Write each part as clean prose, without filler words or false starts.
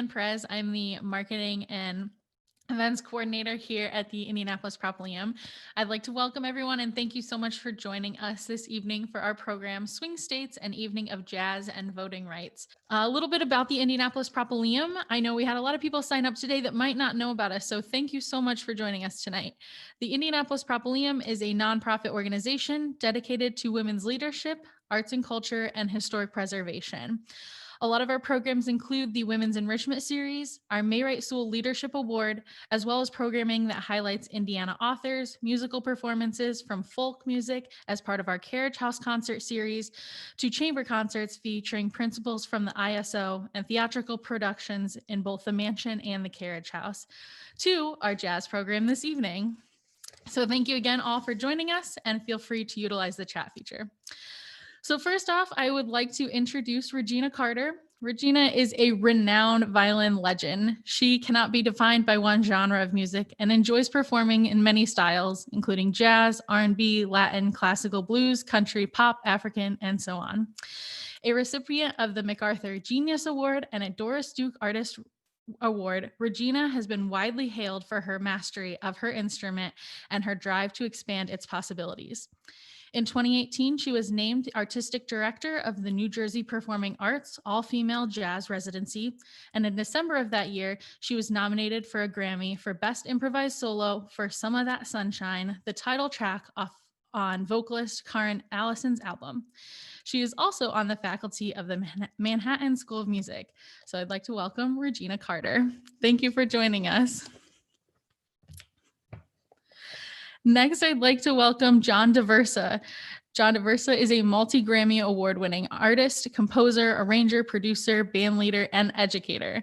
Ann Perez. I'm the marketing and events coordinator here at the Indianapolis Propylaeum. I'd like to welcome everyone and thank you so much for joining us this evening for our program, Swing States, an Evening of Jazz and Voting Rights. A little bit about the Indianapolis Propylaeum. I know we had a lot of people sign up today that might not know about us, so thank you so much for joining us tonight. The Indianapolis Propylaeum is a nonprofit organization dedicated to women's leadership, arts and culture, and historic preservation. A lot of our programs include the Women's Enrichment Series, our May Wright Sewell Leadership Award, as well as programming that highlights Indiana authors, musical performances from folk music as part of our Carriage House concert series, to chamber concerts featuring principals from the ISO and theatrical productions in both the Mansion and the Carriage House, to our jazz program this evening. So thank you again all for joining us, and feel free to utilize the chat feature. So first off, I would like to introduce Regina Carter. Regina is a renowned violin legend. She cannot be defined by one genre of music and enjoys performing in many styles, including jazz, R&B, Latin, classical blues, country, pop, African, and so on. A recipient of the MacArthur Genius Award and a Doris Duke Artist Award, Regina has been widely hailed for her mastery of her instrument and her drive to expand its possibilities. In 2018, she was named Artistic Director of the New Jersey Performing Arts All-Female Jazz Residency, and in December of that year, she was nominated for a Grammy for Best Improvised Solo for Some of That Sunshine, the title track on vocalist Karen Allison's album. She is also on the faculty of the Manhattan School of Music. So I'd like to welcome Regina Carter. Thank you for joining us. Next, I'd like to welcome John Daversa. John Daversa is a multi-Grammy award-winning artist, composer, arranger, producer, band leader, and educator.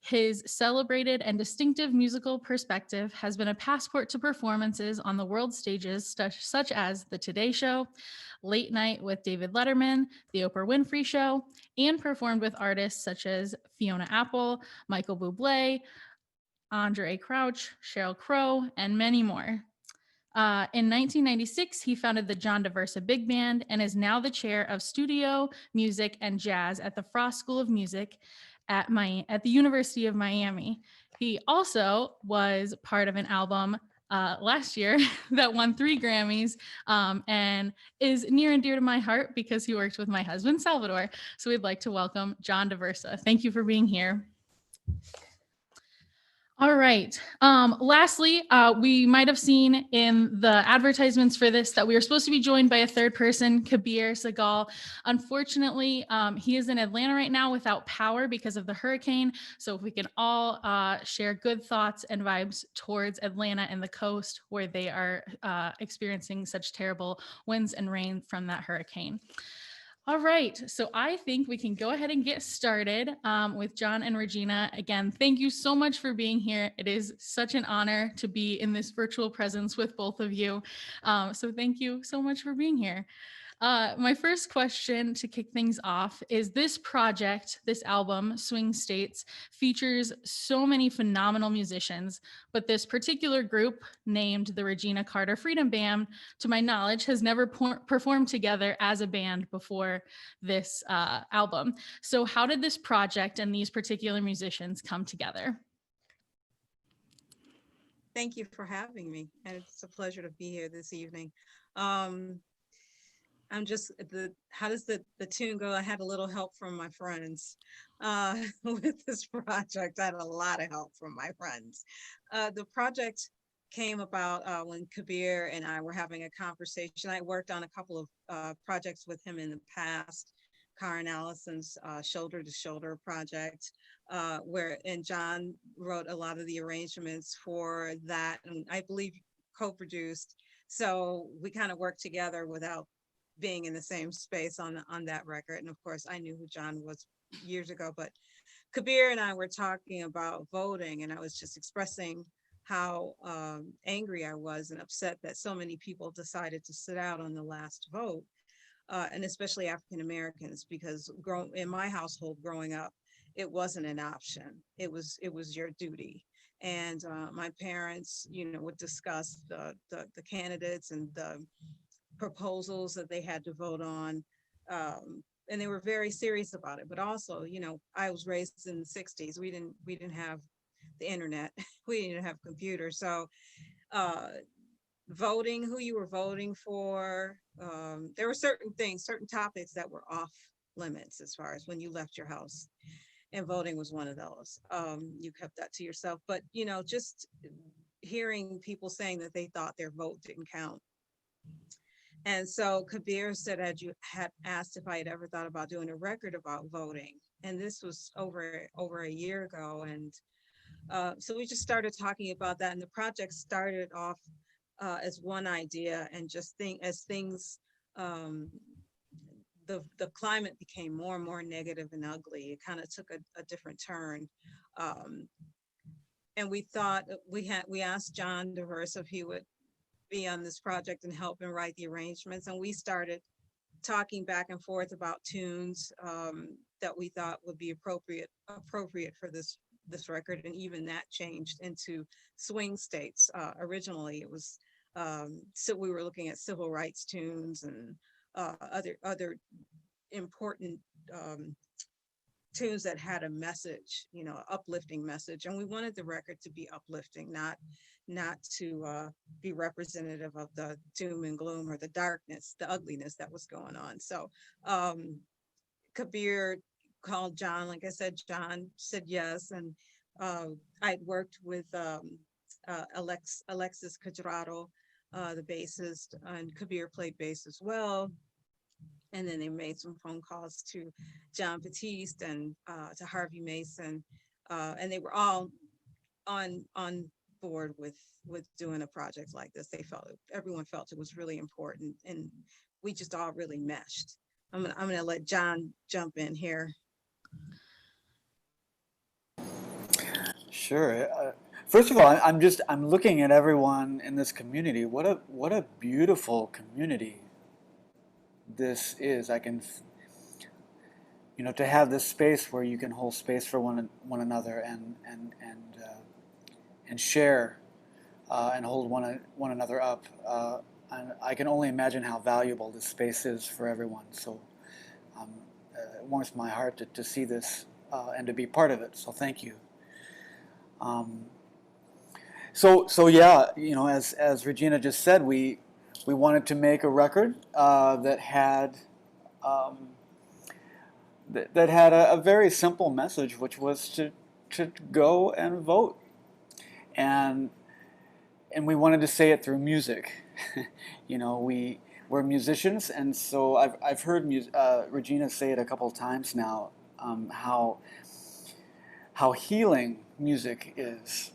His celebrated and distinctive musical perspective has been a passport to performances on the world stages such as The Today Show, Late Night with David Letterman, The Oprah Winfrey Show, and performed with artists such as Fiona Apple, Michael Bublé, Andre Crouch, Sheryl Crow, and many more. In 1996, he founded the John Daversa Big Band and is now the chair of studio, music, and jazz at the Frost School of Music at the University of Miami. He also was part of an album last year that won 3 Grammys and is near and dear to my heart because he worked with my husband, Salvador. So we'd like to welcome John Daversa. Thank you for being here. All right. Lastly, we might have seen in the advertisements for this that we were supposed to be joined by a third person, Kabir Sehgal. Unfortunately, he is in Atlanta right now without power because of the hurricane. So if we can all share good thoughts and vibes towards Atlanta and the coast where they are experiencing such terrible winds and rain from that hurricane. All right, so I think we can go ahead and get started with John and Regina. Again, thank you so much for being here. It is such an honor to be in this virtual presence with both of you. So thank you so much for being here. My first question to kick things off is this project, this album, Swing States, features so many phenomenal musicians, but this particular group, named the Regina Carter Freedom Band, to my knowledge, has never performed together as a band before this album. So how did this project and these particular musicians come together? Thank you for having me, and it's a pleasure to be here this evening. I'm just how does the tune go? I had a little help from my friends with this project. I had a lot of help from my friends. The project came about when Kabir and I were having a conversation. I worked on a couple of projects with him in the past. Karen Allison's Shoulder to Shoulder project, and John wrote a lot of the arrangements for that, and I believe co-produced. So we kind of worked together without being in the same space on that record. And of course, I knew who John was years ago, but Kabir and I were talking about voting, and I was just expressing how angry I was and upset that so many people decided to sit out on the last vote, and especially African Americans, because in my household growing up, it wasn't an option. It was your duty. And my parents, would discuss the candidates and the proposals that they had to vote on and they were very serious about it. But also, you know, I was raised in the 60s. We didn't have the internet. We didn't have computers. So uh voting, who you were voting for, there were certain things, certain topics that were off limits as far as when you left your house, and voting was one of those. You kept that to yourself. But you know, just hearing people saying that they thought their vote didn't count. And so Kabir said, had asked if I had ever thought about doing a record about voting. And this was over a year ago. And so we just started talking about that. And the project started off as one idea, and just as things, um, the climate became more and more negative and ugly. It kind of took a different turn. Um, and we thought we asked John Daversa if he would be on this project and help and write the arrangements. And we started talking back and forth about tunes that we thought would be appropriate for this record. And even that changed into swing states. Originally it was, so we were looking at civil rights tunes and other important tunes that had a message, you know, uplifting message. And we wanted the record to be uplifting, not to be representative of the doom and gloom or the darkness, the ugliness that was going on. So Kabir called John. Like I said, John said yes. And I'd worked with Alexis Cajarado, the bassist, and Kabir played bass as well. And then they made some phone calls to John Batiste and to Harvey Mason, and they were all on board with doing a project like this. Everyone felt it was really important, and we just all really meshed. I'm gonna let John jump in here. Sure. First of all, I'm looking at everyone in this community. What a beautiful community this is. To have this space where you can hold space for one another and share and hold one another up. And I can only imagine how valuable this space is for everyone. So it warms my heart to see this and to be part of it. So thank you. So yeah, as Regina just said, we wanted to make a record that had that had a very simple message, which was to go and vote, and we wanted to say it through music. We're musicians, and so I've heard Regina say it a couple of times now, how healing music is.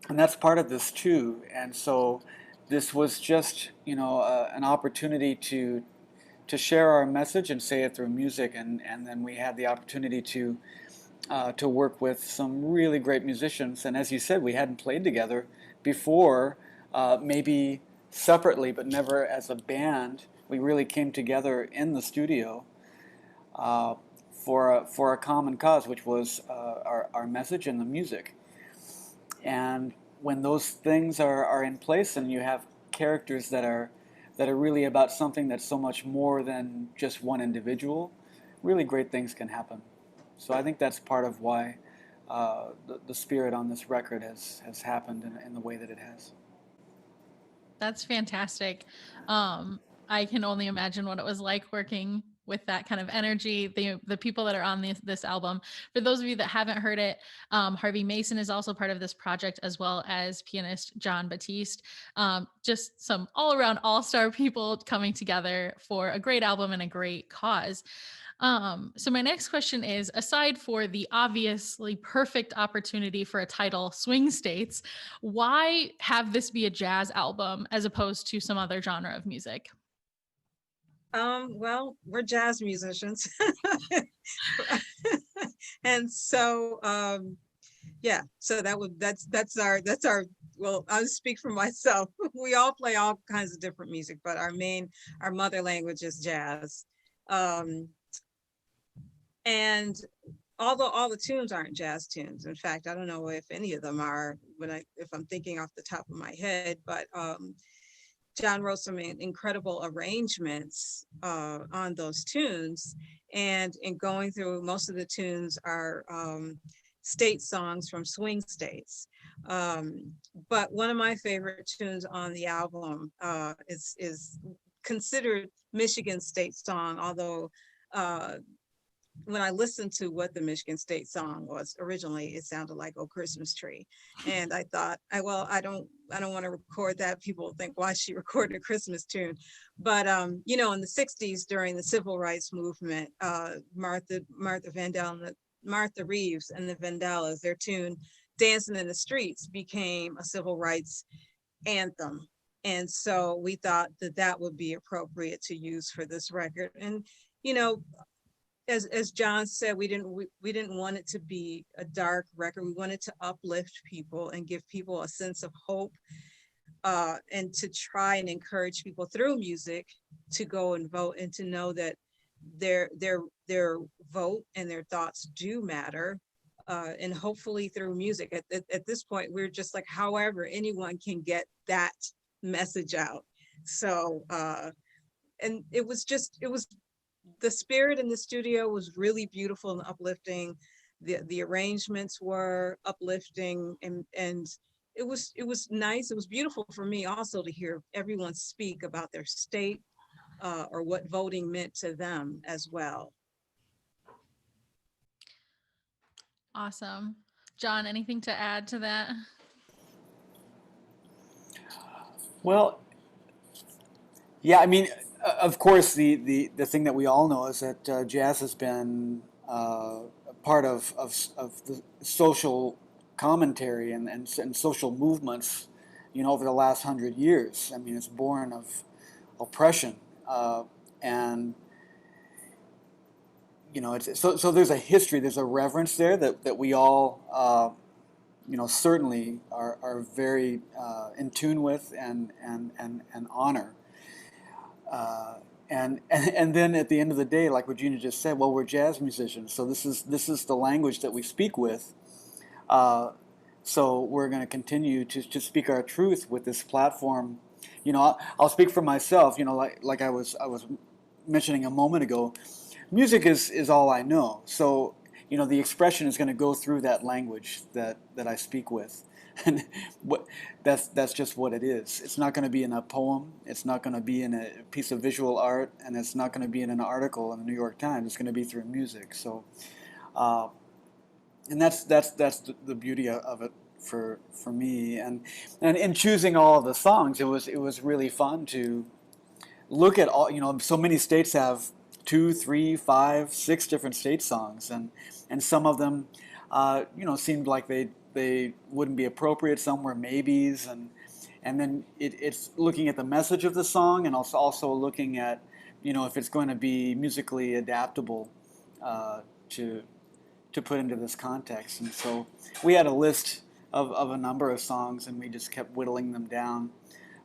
And that's part of this too. And so this was just, an opportunity to share our message and say it through music. And then we had the opportunity to work with some really great musicians. And as you said, we hadn't played together before, maybe separately, but never as a band. We really came together in the studio for a common cause, which was our message and the music. And when those things are in place, and you have characters that are really about something that's so much more than just one individual, really great things can happen. So I think that's part of why the spirit on this record has happened in the way that it has. That's fantastic. I can only imagine what it was like working with that kind of energy, the people that are on this album. For those of you that haven't heard it, Harvey Mason is also part of this project, as well as pianist John Batiste. Just some all-around all-star people coming together for a great album and a great cause. So my next question is, aside for the obviously perfect opportunity for a title, Swing States, why have this be a jazz album as opposed to some other genre of music? Well, we're jazz musicians. And so yeah, so that's our, well, I'll speak for myself. We all play all kinds of different music, but our mother language is jazz. And although all the tunes aren't jazz tunes, in fact, I don't know if any of them are, if I'm thinking off the top of my head, but John wrote some incredible arrangements on those tunes. And in going through, most of the tunes are state songs from swing states. But one of my favorite tunes on the album is considered Michigan state song, although uh, when I listened to what the Michigan State song was originally, it sounded like "Oh Christmas Tree," and I thought, I don't want to record that. People will think, why she recorded a Christmas tune? But you know, in the '60s during the Civil Rights Movement, Martha Reeves and the Vandellas, their tune "Dancing in the Streets" became a civil rights anthem. And so we thought that that would be appropriate to use for this record. And you know, as John said, we didn't want it to be a dark record. We wanted to uplift people and give people a sense of hope, and to try and encourage people through music to go and vote, and to know that their vote and their thoughts do matter. And hopefully through music. At this point, we're just like, however anyone can get that message out. So and it was the spirit in the studio was really beautiful and uplifting. The arrangements were uplifting, and it was nice. It was beautiful for me also to hear everyone speak about their state, or what voting meant to them as well. Awesome. John, anything to add to that? Well, yeah, I mean, of course, the thing that we all know is that jazz has been part of the social commentary and social movements, you know, over the last 100 years. I mean, it's born of oppression, and you know, so there's a history, there's a reverence there that we all, you know, certainly are very in tune with and honor. And then at the end of the day, like Regina just said, well, we're jazz musicians, so this is the language that we speak with. So we're going to continue to speak our truth with this platform. You know, I'll speak for myself. You know, like I was mentioning a moment ago, music is all I know. So you know, the expression is going to go through that language that I speak with. And that's just what it is. It's not going to be in a poem. It's not going to be in a piece of visual art, and it's not going to be in an article in the New York Times. It's going to be through music. So, and that's the beauty of it for me. And in choosing all of the songs, it was really fun to look at all. You know, so many states have 2, 3, 5, 6 different state songs, and some of them, you know, seemed like they wouldn't be appropriate. Some were maybes, and then it's looking at the message of the song, and also looking at, you know, if it's going to be musically adaptable to put into this context. And so we had a list of a number of songs, and we just kept whittling them down.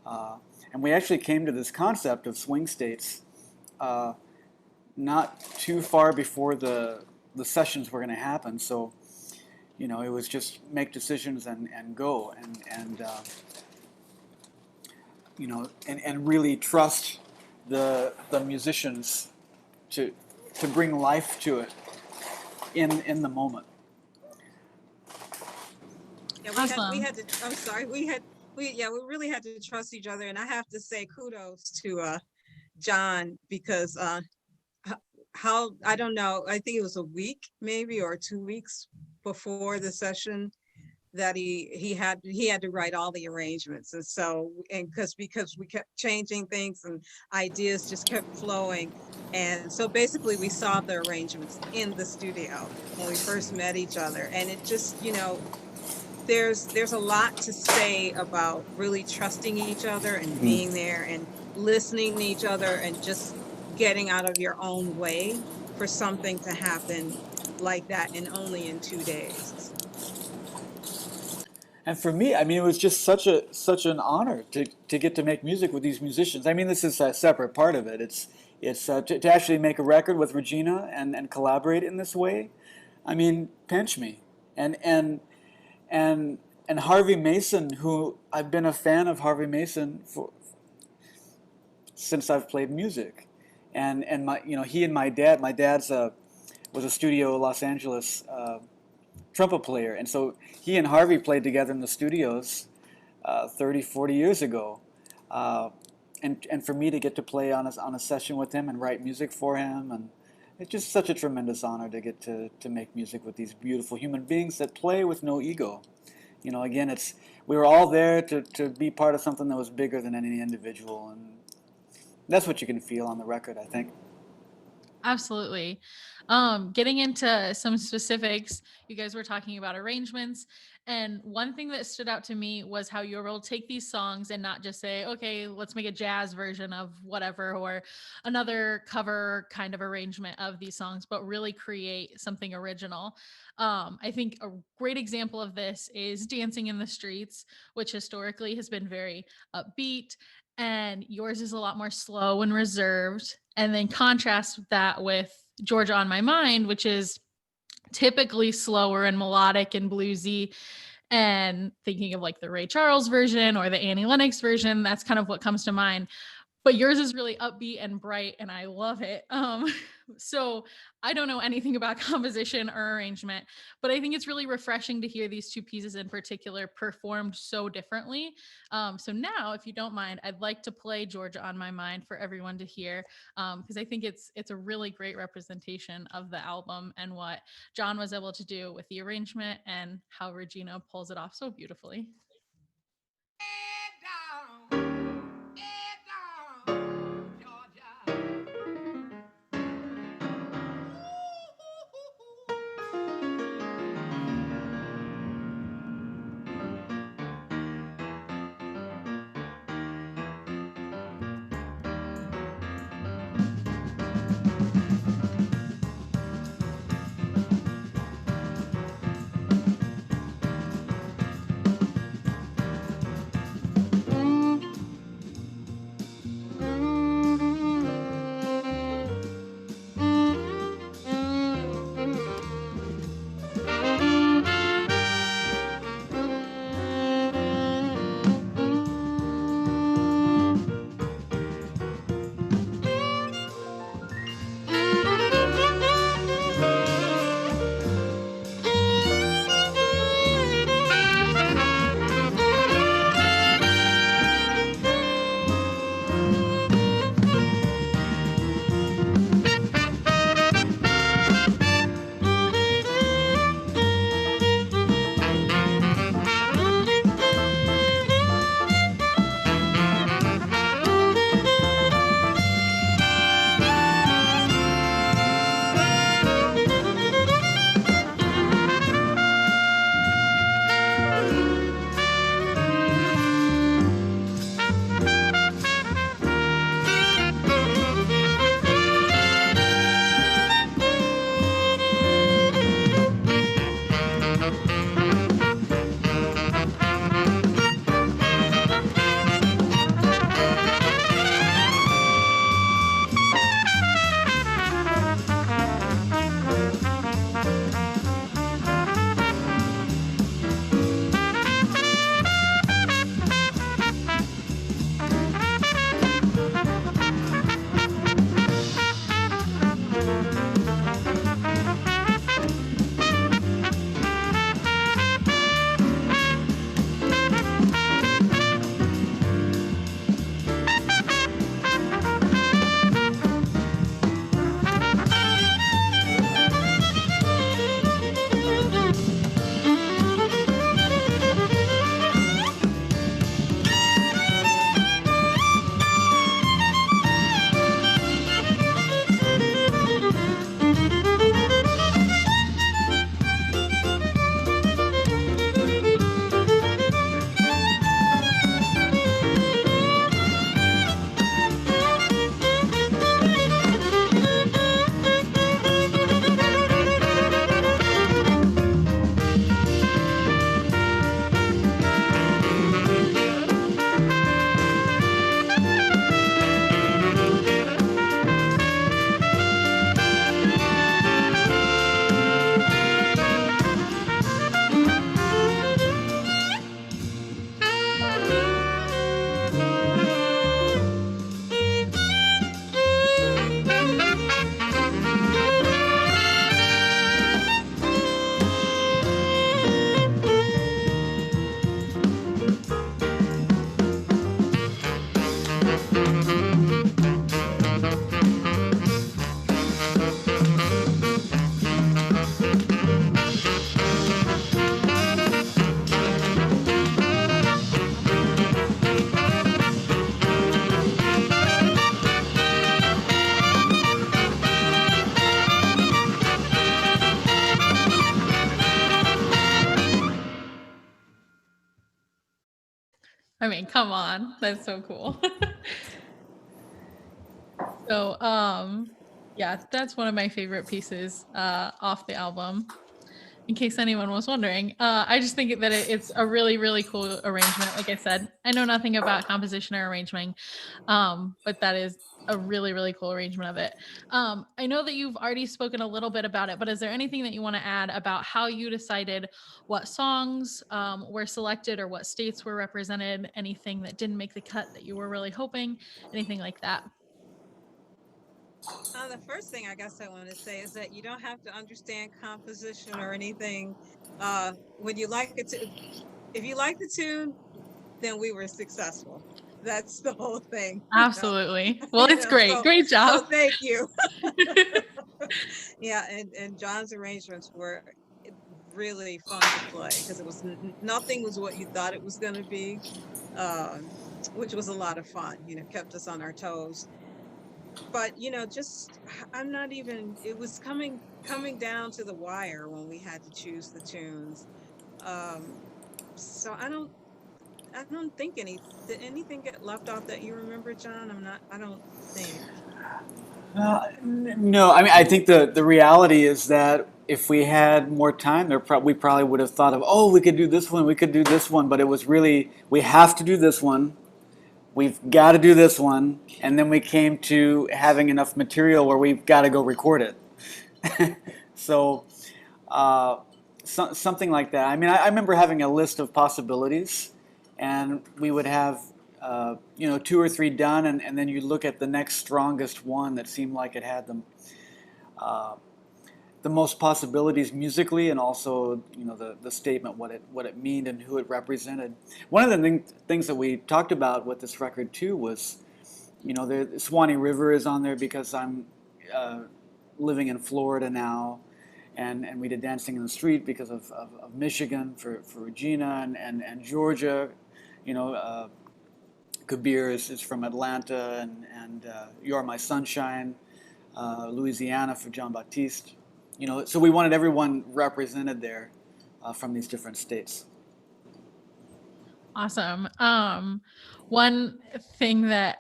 And we actually came to this concept of swing states not too far before the sessions were going to happen. So, you know, it was just make decisions and go, and you know, and really trust the musicians to bring life to it in the moment. Yeah, Awesome. we had to, I'm sorry, we really had to trust each other. And I have to say kudos to John, because how, I don't know, I think it was a week maybe, or 2 weeks before the session, that he had to write all the arrangements. And so, and because we kept changing things and ideas just kept flowing. And so basically we saw the arrangements in the studio when we first met each other. And it just, you know, there's a lot to say about really trusting each other and being there and listening to each other, and just getting out of your own way for something to happen like that, and only in 2 days. And for me, I mean, it was just such an honor to get to make music with these musicians. I mean, this is a separate part of it. It's to actually make a record with Regina and collaborate in this way. I mean, pinch me. And and Harvey Mason, who I've been a fan of Harvey Mason since I've played music, and my he and my dad's was a studio Los Angeles trumpet player, and so he and Harvey played together in the studios 30, 40 years ago. And for me to get to play on a session with him and write music for him, and it's just such a tremendous honor to get to make music with these beautiful human beings that play with no ego. Again, we were all there to be part of something that was bigger than any individual, and that's what you can feel on the record, I think. Absolutely. Getting into some specifics, you guys were talking about arrangements. And one thing that stood out to me was how you were able to take these songs and not just say, okay, let's make a jazz version of whatever or another cover kind of arrangement of these songs, but really create something original. I think a great example of this is Dancing in the Streets, which historically has been very upbeat, and yours is a lot more slow and reserved. And then contrast that with Georgia on My Mind, which is typically slower and melodic and bluesy. And thinking of like the Ray Charles version or the Annie Lennox version, that's kind of what comes to mind. But yours is really upbeat and bright, and I love it. So I don't know anything about composition or arrangement, but I think it's really refreshing to hear these two pieces in particular performed so differently. So now, if you don't mind, I'd like to play Georgia on My Mind for everyone to hear, because I think it's a really great representation of the album and what John was able to do with the arrangement and how Regina pulls it off so beautifully. I mean, come on. That's so cool. So, yeah, that's one of my favorite pieces off the album. In case anyone was wondering, I just think that it's a really, really cool arrangement. Like I said, I know nothing about composition or arranging, but that is a really, really cool arrangement of it. I know that you've already spoken a little bit about it, but is there anything that you want to add about how you decided what songs were selected or what states were represented? Anything that didn't make the cut that you were really hoping? Anything like that? The first thing I guess I want to say is that you don't have to understand composition or anything. When you like it, if you like the tune, then we were successful. That's the whole thing, Absolutely. Well, you it's know. great. Great So job. thank you. Yeah, and John's arrangements were really fun to play because it was nothing was what you thought it was going to be, um, which was a lot of fun. Kept us on our toes. But just I'm not even. It was coming down to the wire when we had to choose the tunes. Um, so I don't think did anything get left off that you remember, John? I don't think. No, I mean, I think the reality is that if we had more time, we probably would have thought of, oh, we could do this one, we could do this one, but it was really, we have to do this one, we've got to do this one, and then we came to having enough material where we've got to go record it. So, uh, something like that. I mean, I remember having a list of possibilities, and we would have, two or three done, and then you look at the next strongest one that seemed like it had uh, the most possibilities musically, and also, the statement, what it meant and who it represented. One of the things that we talked about with this record too was, the Swanee River is on there because I'm uh, living in Florida now, and we did Dancing in the Street because of Michigan for Regina, and Georgia. Kabir is from Atlanta, and You Are My Sunshine, Louisiana for John Baptiste. So we wanted everyone represented there from these different states. Awesome. One thing that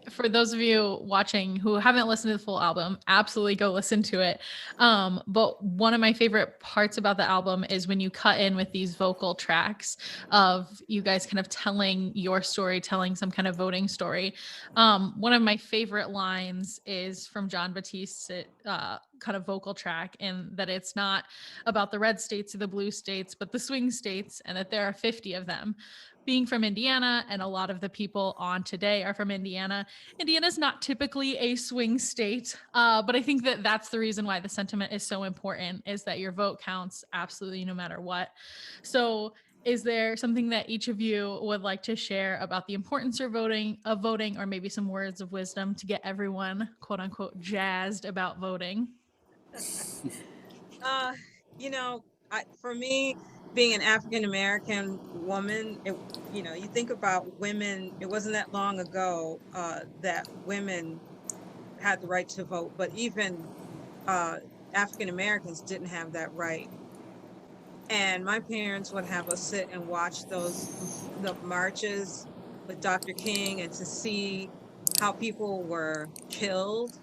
for those of you watching who haven't listened to the full album, absolutely go listen to it. But one of my favorite parts about the album is when you cut in with these vocal tracks of you guys kind of telling your story, telling some kind of voting story. One of my favorite lines is from John Batiste's kind of vocal track, and that it's not about the red states or the blue states, but the swing states, and that there are 50 of them. Being from Indiana, and a lot of the people on today are from Indiana. Indiana's not typically a swing state, but I think that that's the reason why the sentiment is so important, is that your vote counts absolutely no matter what. So is there something that each of you would like to share about the importance of voting, or maybe some words of wisdom to get everyone, quote unquote, jazzed about voting? Uh, for me, being an African American woman, you think about women. It wasn't that long ago that women had the right to vote, but even uh, African Americans didn't have that right. And my parents would have us sit and watch the marches with Dr. King, and to see how people were killed.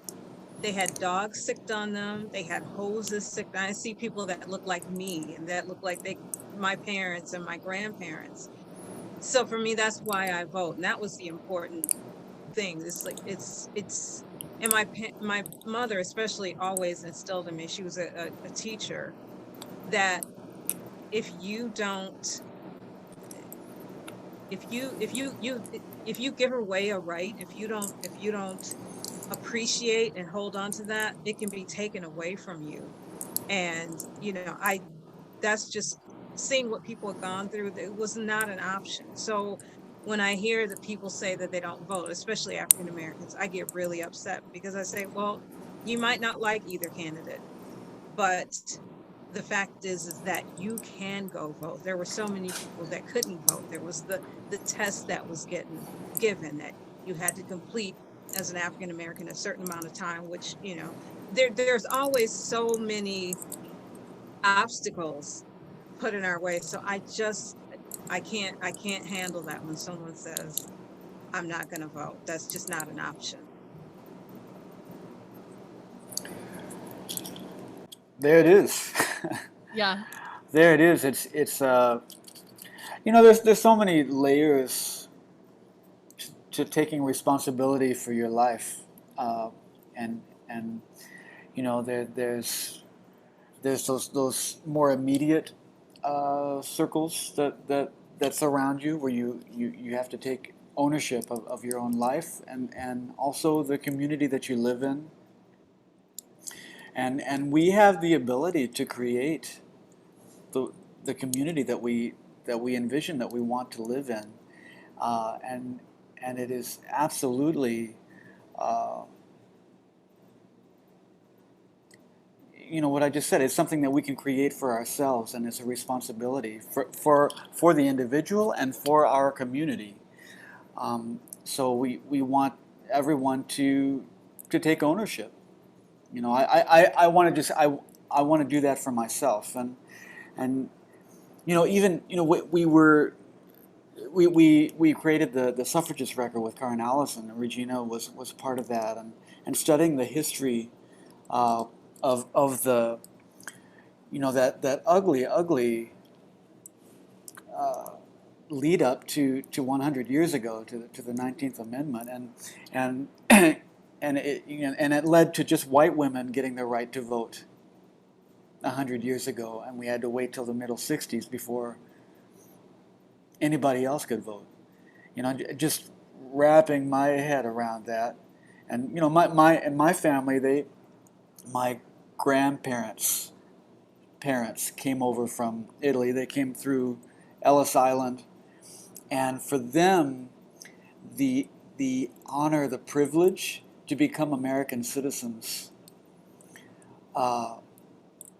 They had dogs sicked on them. They had hoses sicked. I see people that look like me and that look like my parents and my grandparents. So for me, that's why I vote. And that was the important thing. It's like and my mother especially always instilled in me. She was a teacher, that if you don't, if you give away a right, if you don't appreciate and hold on to that, it can be taken away from you. And that's just seeing what people have gone through. It was not an option. So when I hear that people say that they don't vote, especially African Americans, I get really upset, because I say, well, you might not like either candidate, but the fact is that you can go vote. There were so many people that couldn't vote. There was the test that was getting given, that you had to complete as an African American a certain amount of time, which there's always so many obstacles put in our way. So I can't handle that when someone says, I'm not going to vote. That's just not an option. There it is. Yeah. There it is. There's so many layers to taking responsibility for your life, uh, and there's those more immediate circles that surround you, where you have to take ownership of your own life, and also the community that you live in, and we have the ability to create the the community that we envision, that we want to live in, and it is absolutely, uh, what I just said. It's something that we can create for ourselves, and it's a responsibility for the individual and for our community. So we want everyone to take ownership. I want to just I want to do that for myself, and even we created the suffragist record with Karen Allison, and Regina was part of that, and studying the history uh, of the that ugly uh, lead up to 100 years ago, to the 19th Amendment, and and it led to just white women getting the right to vote 100 years ago, and we had to wait till the middle 60s before anybody else could vote. Just wrapping my head around that, and my family, my grandparents parents came over from Italy. They came through Ellis Island, and for them, the honor, the privilege to become American citizens, uh,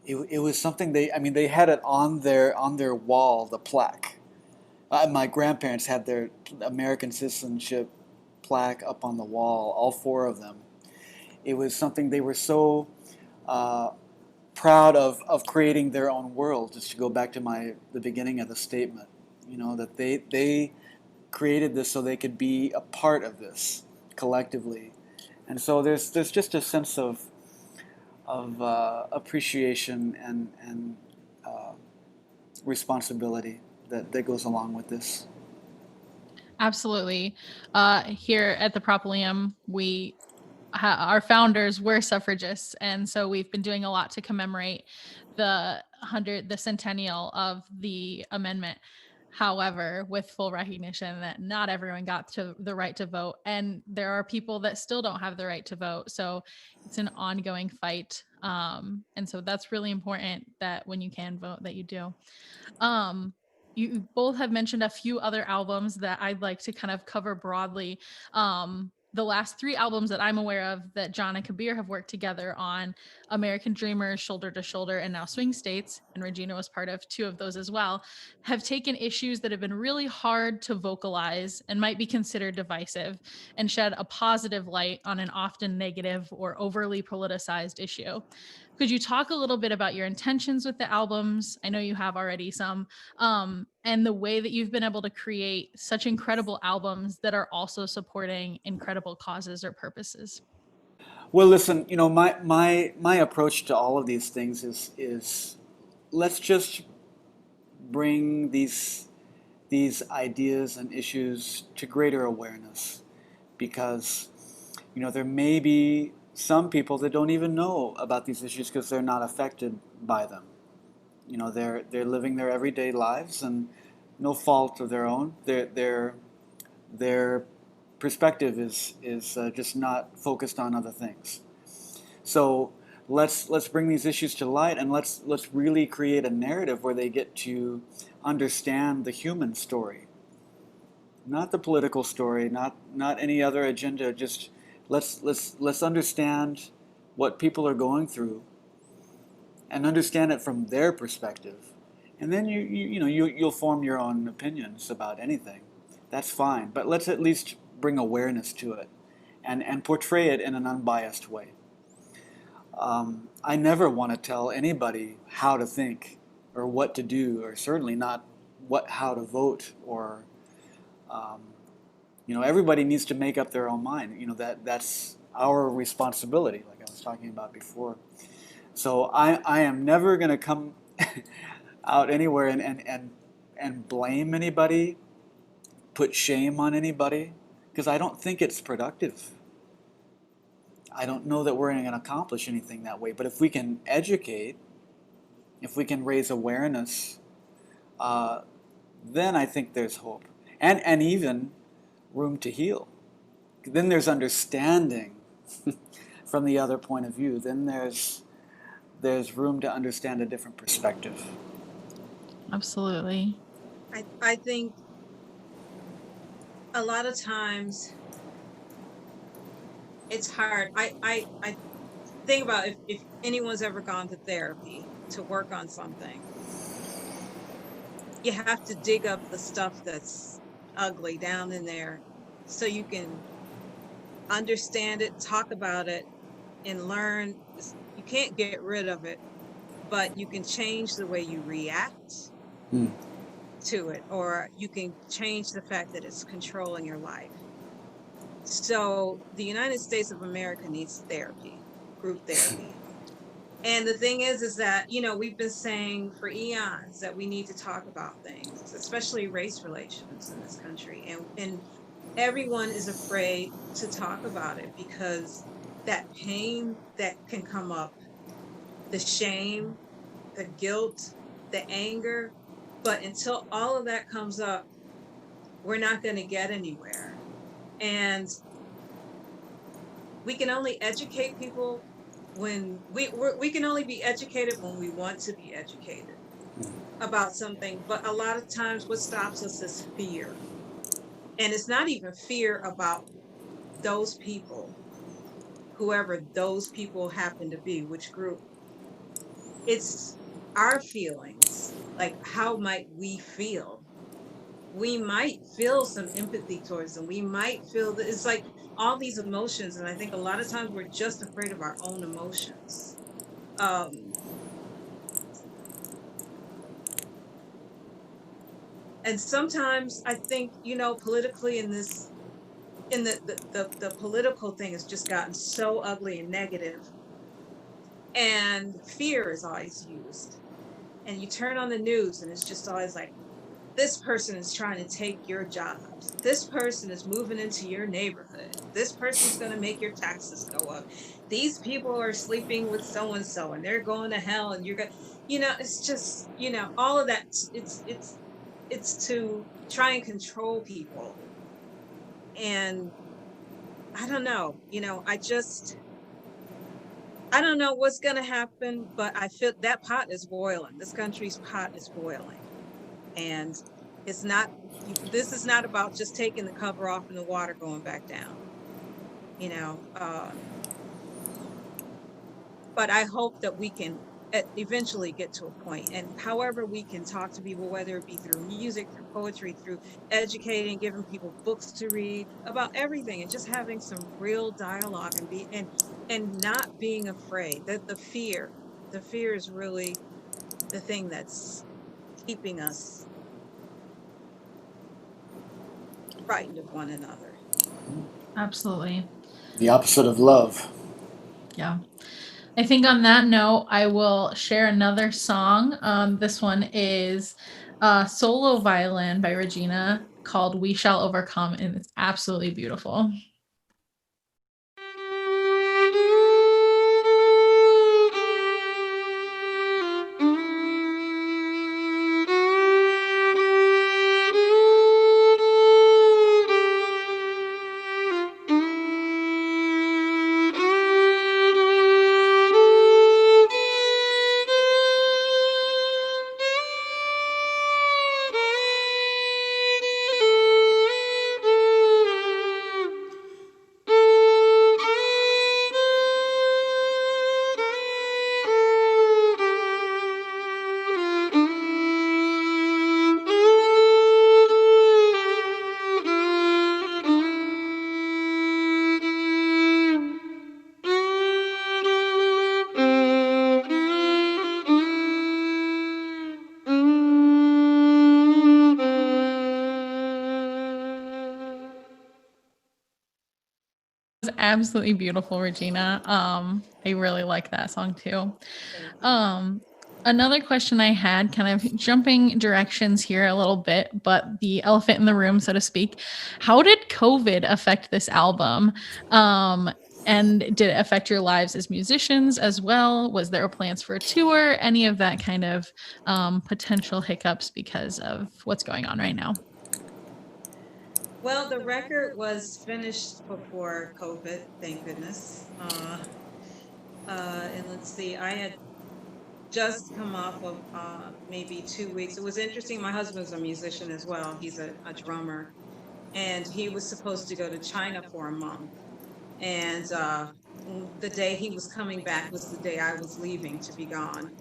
it was something they had it on their wall, the plaque. My grandparents had their American citizenship plaque up on the wall, all four of them. It was something they were so uh, proud of creating their own world. Just to go back to the beginning of the statement, that they created this so they could be a part of this collectively. And so there's just a sense of appreciation and uh, responsibility that goes along with this. Absolutely. Here at the Propylaeum, our founders were suffragists, and so we've been doing a lot to commemorate the centennial of the amendment. However, with full recognition that not everyone got to the right to vote, and there are people that still don't have the right to vote. So it's an ongoing fight. And so that's really important, that when you can vote, that you do. Um, you both have mentioned a few other albums that I'd like to kind of cover broadly. The last three albums that I'm aware of that John and Kabir have worked together on, American Dreamers, Shoulder to Shoulder, and now Swing States, and Regina was part of two of those as well, have taken issues that have been really hard to vocalize and might be considered divisive, and shed a positive light on an often negative or overly politicized issue. Could you talk a little bit about your intentions with the albums? I know you have already some, and the way that you've been able to create such incredible albums that are also supporting incredible causes or purposes. Well, listen, my approach to all of these things is let's just bring these ideas and issues to greater awareness, because there may be some people that don't even know about these issues because they're not affected by them. They're living their everyday lives, and no fault of their own. Their perspective is just not focused on other things. So let's bring these issues to light, and let's really create a narrative where they get to understand the human story, not the political story, not any other agenda. Just let's understand what people are going through, and understand it from their perspective. And then you'll form your own opinions about anything. That's fine, but let's at least bring awareness to it, and portray it in an unbiased way. I never want to tell anybody how to think or what to do, or certainly not how to vote, or um, everybody needs to make up their own mind. That's our responsibility, like I was talking about before. So I am never going to come out anywhere and blame anybody, put shame on anybody, because I don't think it's productive. I don't know that we're going to accomplish anything that way. But if we can educate, if we can raise awareness, uh, then I think there's hope, and even room to heal. Then there's understanding from the other point of view. Then there's room to understand a different perspective. Absolutely. I think a lot of times it's hard. I think about if anyone's ever gone to therapy to work on something, you have to dig up the stuff that's ugly down in there so you can understand it, talk about it, and learn. You can't get rid of it, but you can change the way you react Hmm. to it, or you can change the fact that it's controlling your life. So the United States of America needs therapy, group therapy. And the thing is that, we've been saying for eons that we need to talk about things, especially race relations in this country. And everyone is afraid to talk about it because that pain that can come up, the shame, the guilt, the anger. But until all of that comes up, we're not going to get anywhere. And we can only educate people when we can only be educated when we want to be educated about something. But a lot of times what stops us is fear. And it's not even fear about those people, whoever those people happen to be, which group. It's our feelings. Like, how might we feel? We might feel some empathy towards them. We might feel that it's like all these emotions. And I think a lot of times we're just afraid of our own emotions. Um, and sometimes I think, politically in this, in the political thing has just gotten so ugly and negative, and fear is always used. And you turn on the news and it's just always like, this person is trying to take your jobs. This person is moving into your neighborhood. This person's going to make your taxes go up. These people are sleeping with so and so and they're going to hell, and you're going, it's just, all of that. It's to try and control people. And I don't know, I don't know what's going to happen, but I feel that pot is boiling. This country's pot is boiling. And it's not, this is not about just taking the cover off and the water going back down, you know. But I hope that we can eventually get to a point, and however we can talk to people, whether it be through music, through poetry, through educating, giving people books to read about everything, and just having some real dialogue, and not being afraid. That the fear is really the thing that's keeping us frightened of one another. Absolutely. The opposite of love. Yeah. I think on that note, I will share another song. This one is Solo Violin by Regina, called We Shall Overcome, and it's absolutely beautiful. absolutely beautiful, Regina. I really like that song too. Thank you. Another question I had, kind of jumping directions here a little bit, but the elephant in the room, so to speak. How did COVID affect this album? And did it affect your lives as musicians as well? Was there plans for a tour? Any of that kind of potential hiccups because of what's going on right now? Well, the record was finished before COVID, thank goodness. And let's see, I had just come off of maybe 2 weeks. It was interesting. My husband's a musician as well. He's a drummer, and he was supposed to go to China for a month. And the day he was coming back was the day I was leaving to be gone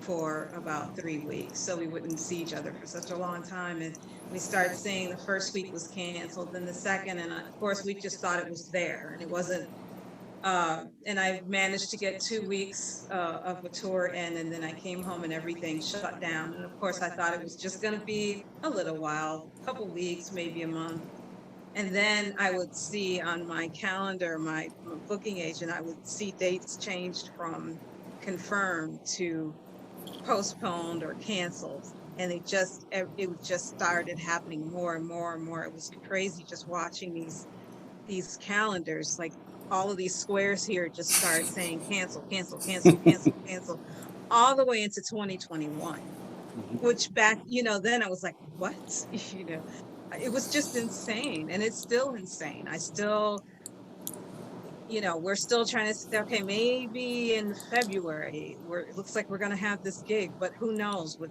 for about 3 weeks. So we wouldn't see each other for such a long time. And we started seeing the first week was canceled, then the second, and of course we just thought it was there, and it wasn't. And I managed to get 2 weeks of a tour in, and then I came home and everything shut down. And of course, I thought it was just going to be a little while, a couple weeks, maybe a month. And then I would see on my calendar, my booking agent, I would see dates changed from confirmed to postponed or canceled. And it just started happening more and more and more. It was crazy just watching these calendars, like all of these squares here just start saying cancel, cancel, cancel, cancel, cancel, all the way into 2021, which back, then I was like, what? It was just insane. And it's still insane. We're still trying to say, okay, maybe in February, it looks like we're going to have this gig, but who knows with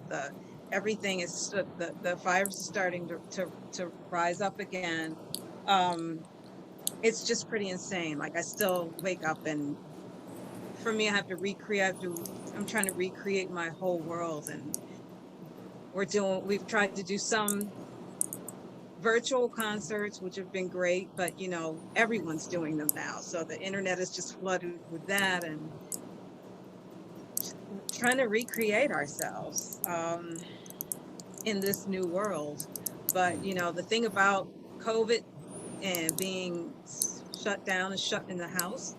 everything is, the fires are starting to rise up again. It's just pretty insane. Like I still wake up, and for me, I have to recreate. I'm trying to recreate my whole world, and we've tried to do some virtual concerts, which have been great, but everyone's doing them now. So the internet is just flooded with that, and trying to recreate ourselves in this new world. But the thing about COVID and being shut down and shut in the house,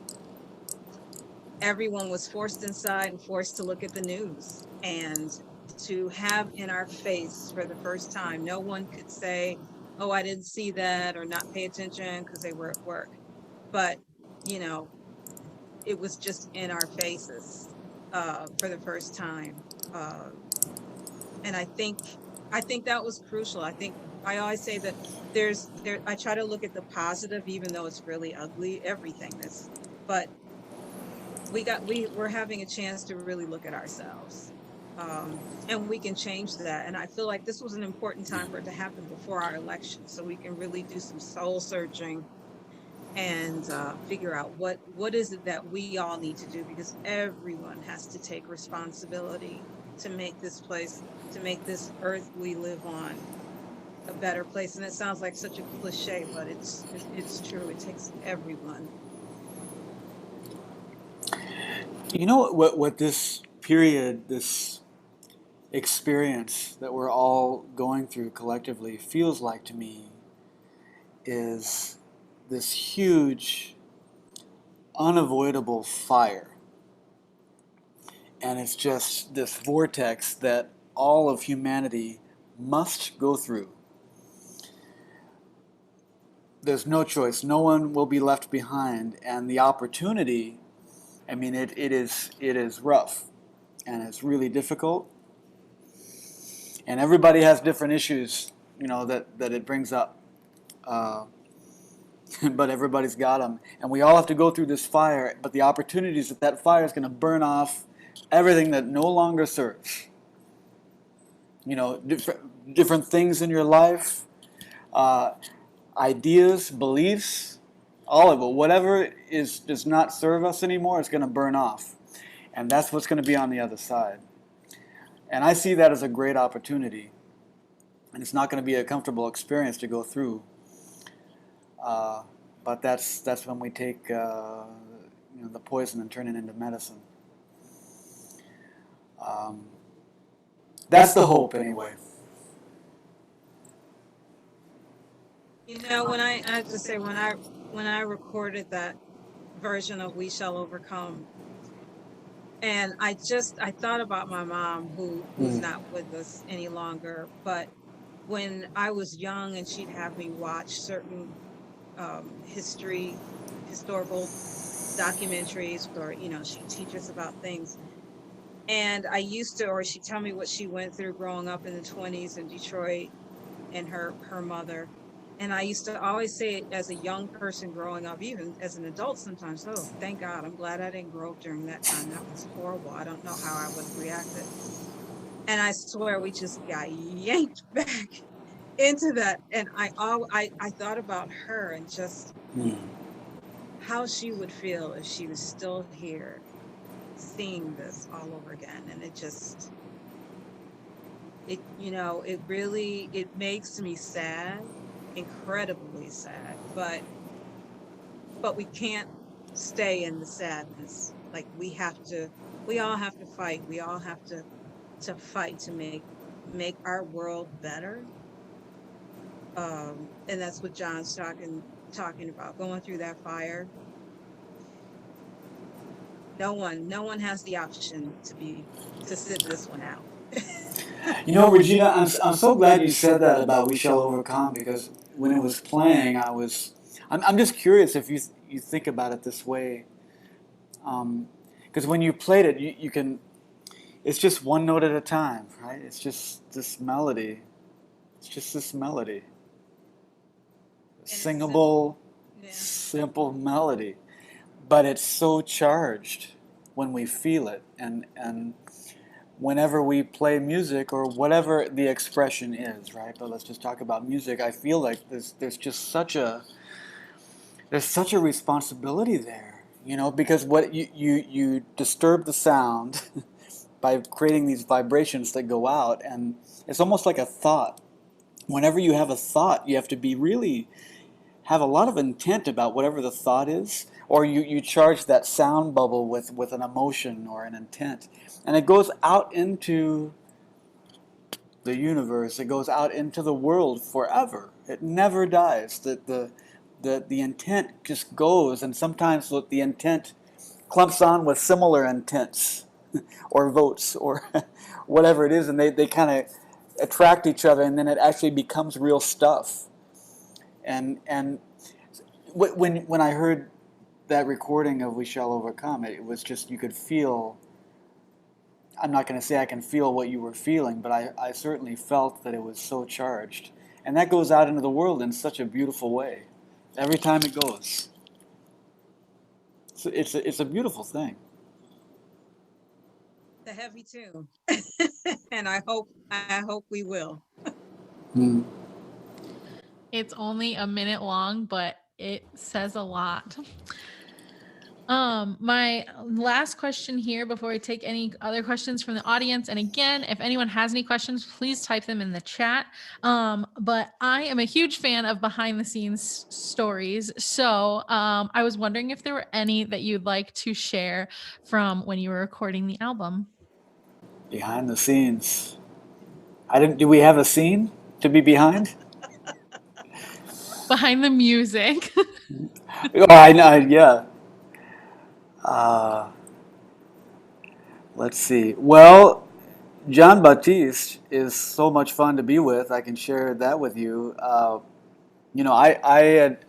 everyone was forced inside and forced to look at the news, and to have in our face for the first time, no one could say, oh, I didn't see that, or not pay attention because they were at work. But it was just in our faces for the first time. And I think that was crucial. I always say that I try to look at the positive, even though it's really ugly, everything is, but we're having a chance to really look at ourselves. And we can change that. And I feel like this was an important time for it to happen before our election, so we can really do some soul searching and figure out what is it that we all need to do, because everyone has to take responsibility to make this earth we live on a better place. And it sounds like such a cliche, but it's true. It takes everyone. You know what this period, this experience that we're all going through collectively feels like to me is this huge, unavoidable fire. And it's just this vortex that all of humanity must go through. There's no choice. No one will be left behind. And the opportunity, I mean, it is rough, and it's really difficult. And everybody has different issues, that it brings up. But everybody's got them. And we all have to go through this fire. But the opportunity is that fire is going to burn off everything that no longer serves. Different things in your life, ideas, beliefs, all of it. Whatever does not serve us anymore, it's going to burn off. And that's what's going to be on the other side. And I see that as a great opportunity. And it's not going to be a comfortable experience to go through. But that's when we take the poison and turn it into medicine. That's the hope, anyway. When I have to say, when I recorded that version of We Shall Overcome. And I thought about my mom who's Mm. not with us any longer, but when I was young and she'd have me watch certain historical documentaries, or she'd teach us about things. And I used to, or she'd tell me what she went through growing up in the 20s in Detroit, and her mother. And I used to always say, as a young person growing up, even as an adult sometimes, oh, thank God, I'm glad I didn't grow up during that time. That was horrible. I don't know how I would have reacted. And I swear we just got yanked back into that. And I thought about her and just Mm. how she would feel if she was still here seeing this all over again. And it really, it makes me sad, incredibly sad, but we can't stay in the sadness. Like, we all have to fight. We all have to fight to make our world better. And that's what John's talking about, going through that fire. No one has the option to sit this one out. Regina, I'm so glad you said that about We Shall Overcome, because when it was playing, I'm just curious if you think about it this way. Because when you played it, you can, it's just one note at a time, right? It's just this melody. It's just this melody. And it's simple. Singable, Yeah. simple melody. But it's so charged when we feel it. And whenever we play music, or whatever the expression is, right? But let's just talk about music. I feel like there's just such a responsibility there, because what you disturb the sound by creating these vibrations that go out, and it's almost like a thought. Whenever you have a thought, you have to be really have a lot of intent about whatever the thought is, or you charge that sound bubble with an emotion or an intent, and it goes out into the universe. It goes out into the world forever. It never dies. The intent just goes, and sometimes the intent clumps on with similar intents or votes or whatever it is, and they kind of attract each other, and then it actually becomes real stuff. And when I heard that recording of We Shall Overcome, it was just, you could feel, I'm not going to say I can feel what you were feeling, but I certainly felt that it was so charged. And that goes out into the world in such a beautiful way. Every time it goes. It's a beautiful thing. The heavy tune. And I hope we will. Mm. It's only a minute long, but it says a lot. My last question here before we take any other questions from the audience. And again, if anyone has any questions, please type them in the chat. But I am a huge fan of behind the scenes stories. So I was wondering if there were any that you'd like to share from when you were recording the album. Behind the scenes. Do we have a scene to be behind? Behind the music. Oh, I know, yeah. Uh, let's see. Well, John Baptiste is so much fun to be with. I can share that with you. I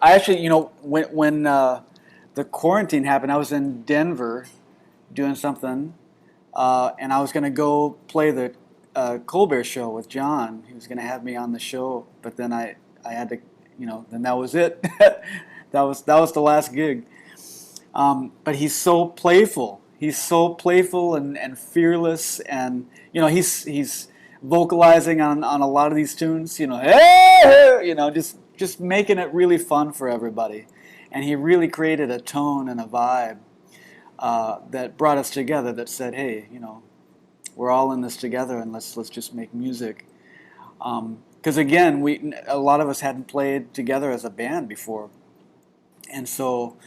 actually, when the quarantine happened, I was in Denver doing something, and I was going to go play the Colbert show with John. He was going to have me on the show, but then I had to, then that was it. that was the last gig. But he's so playful. He's so playful and fearless, and he's vocalizing on a lot of these tunes. Hey, just making it really fun for everybody, and he really created a tone and a vibe that brought us together. That said, hey, we're all in this together, and let's just make music. Because again, a lot of us hadn't played together as a band before, and so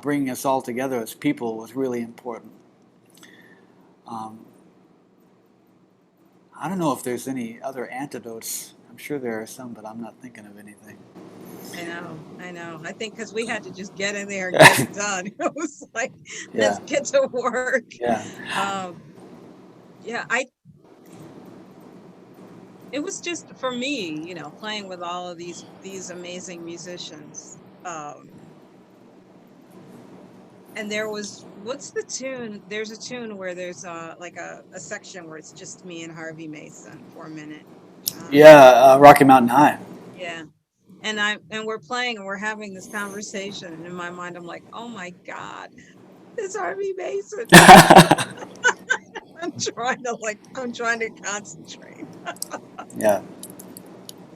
bringing us all together as people was really important. I don't know if there's any other antidotes. I'm sure there are some, but I'm not thinking of anything. I know, I know. I think because we had to just get in there and get it done. It was like, Yeah, let's get to work. yeah, Um, yeah, it was just for me, playing with all of these amazing musicians. And there was, what's the tune? There's a tune where there's like a section where it's just me and Harvey Mason for a minute. Um, yeah. Rocky Mountain High. yeah. And we're playing and we're having this conversation, and in my mind I'm like, oh my God, it's Harvey Mason. I'm trying to concentrate. Yeah,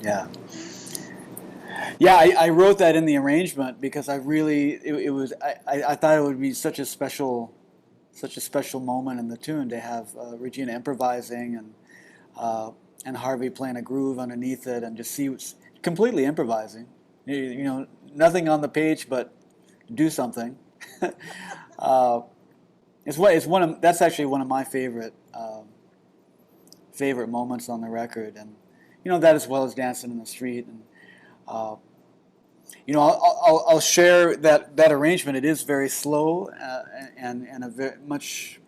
yeah, yeah. I wrote that in the arrangement because I really it was I thought it would be such a special moment in the tune to have Regina improvising uh, and Harvey playing a groove underneath it and just see what's completely improvising. You know, nothing on the page, but do something. uh, it's one of that's actually one of my favorite moments on the record, and that as well as dancing in the street. And uh, I'll share that arrangement. It is very slow and a very much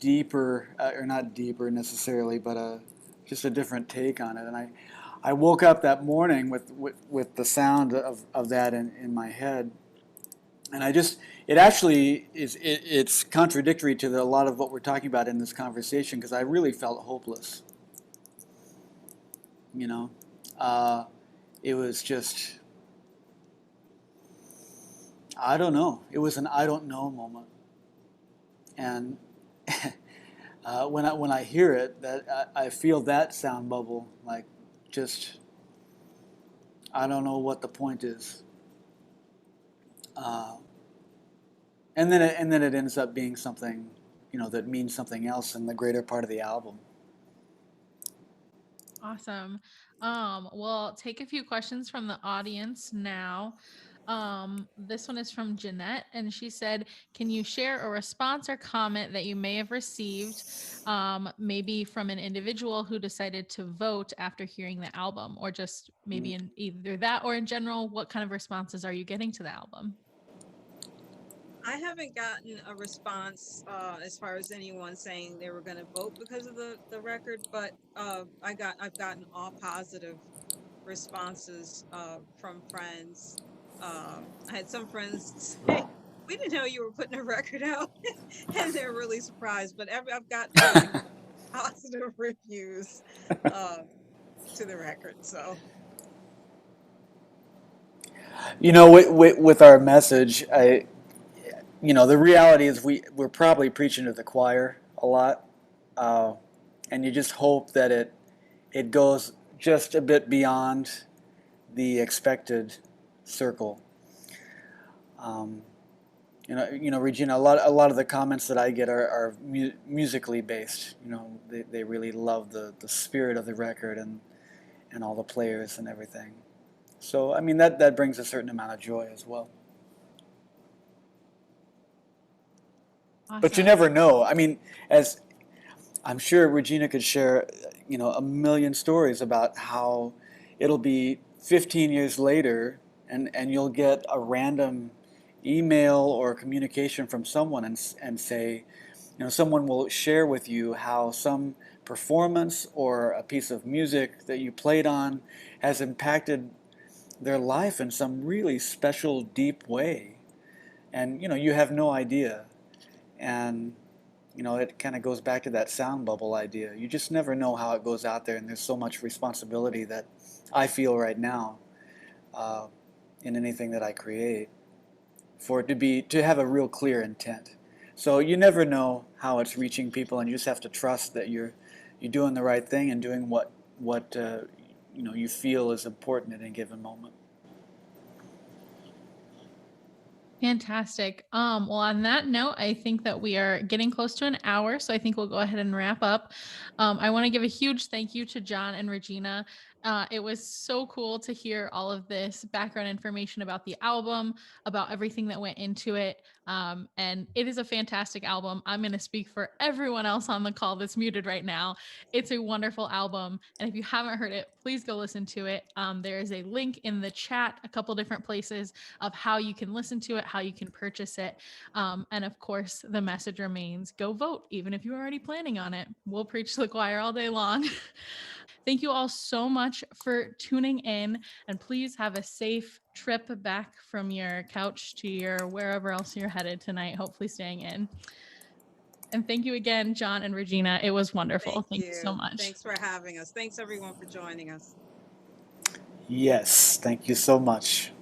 deeper, or not deeper necessarily, but just a different take on it. And I woke up that morning with the sound of that in my head, and it actually it's contradictory to a lot of what we're talking about in this conversation because I really felt hopeless. You know, uh, it was just I don't know. It was an I don't know moment, and when I hear it, that I feel that sound bubble like just I don't know what the point is, uh, and then it ends up being something that means something else in the greater part of the album. Awesome. We'll take a few questions from the audience now. This one is from Jeanette, and she said, "Can you share a response or comment that you may have received, maybe from an individual who decided to vote after hearing the album, or just maybe in either that or in general? What kind of responses are you getting to the album?" I haven't gotten a response as far as anyone saying they were going to vote because of the record, but I've gotten all positive responses from friends. I had some friends say, "We didn't know you were putting a record out," and they're really surprised. But I've gotten really positive reviews uh, to the record. So With our message, the reality is we're probably preaching to the choir a lot, uh, and you just hope that it goes just a bit beyond the expected circle. Um, Regina, a lot of the comments that I get are musically based. They really love the spirit of the record and all the players and everything. So I mean that brings a certain amount of joy as well. But you Awesome. never know. I mean, as I'm sure Regina could share, a million stories about how it'll be 15 years later, and you'll get a random email or communication from someone and say, someone will share with you how some performance or a piece of music that you played on has impacted their life in some really special, deep way. And, you have no idea. And it kind of goes back to that sound bubble idea. You just never know how it goes out there, and there's so much responsibility that I feel right now uh, in anything that I create for it to have a real clear intent. So you never know how it's reaching people, and you just have to trust that you're doing the right thing and doing what you feel is important at any given moment. Fantastic. Well, on that note, I think that we are getting close to an hour, so I think we'll go ahead and wrap up. I want to give a huge thank you to John and Regina It was so cool to hear all of this background information about the album, about everything that went into it. And it is a fantastic album. I'm going to speak for everyone else on the call that's muted right now. It's a wonderful album. And if you haven't heard it, please go listen to it. There is a link in the chat, a couple different places of how you can listen to it, how you can purchase it. And of course, the message remains, go vote, even if you're already planning on it. We'll preach to the choir all day long. Thank you all so much for tuning in, and please have a safe trip back from your couch to your wherever else you're headed tonight, hopefully staying in. And thank you again, John and Regina. It was wonderful. Thank you so much. Thanks for having us. Thanks everyone for joining us. Yes, thank you so much.